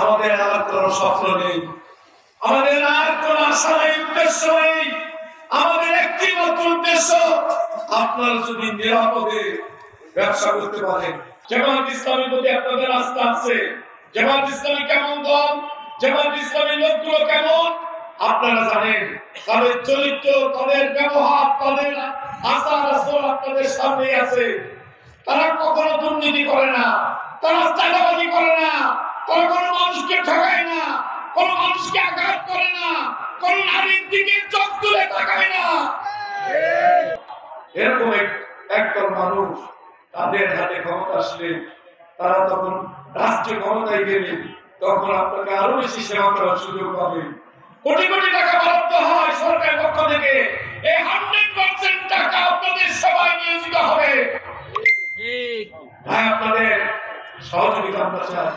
আমাদের আর কোনো স্বপ্ন নেই, আমাদের আর কোনো আশা নেই, উদ্দেশ্য নেই। আমাদের একটি মাত্র উদ্দেশ্য, আপনারা যদি নিরাপদে ব্যবসা করতে পারেন। জামাত ইসলামের প্রতি আপনাদের আস্থা আছে। জামাত ইসলামী কেমন দল, জামাত ইসলামীর লোকগুলো কেমন আপনারা জানেন। তাদের চরিত্র, তাদের ব্যবহার, তাদের আচার আচরণ আপনাদের সামনে আছে। তারা কখনো দুর্নীতি করে না, তারা চাঁদাবাজি করে না, তারা কোনো মানুষকে ঠকায় না, কোনো মানুষকে আঘাত করে না, কোনো নারীর দিকে চোখ তুলে তাকায় না। এরকম একদল মানুষ, তাদের হাতে ক্ষমতা আসলে তারা তখন রাষ্ট্র ক্ষমতায় গেলে তখন আপনাকে আরো বেশি সেবা করার সুযোগ পাবে। কোটি কোটি টাকা বরাদ্দ হয় সরকারের পক্ষ থেকে, এই 100% টাকা আপনাদের সেবায় নিয়োজিত হবে। ভাই, আপনাদের সহযোগিতা আমরা চাই।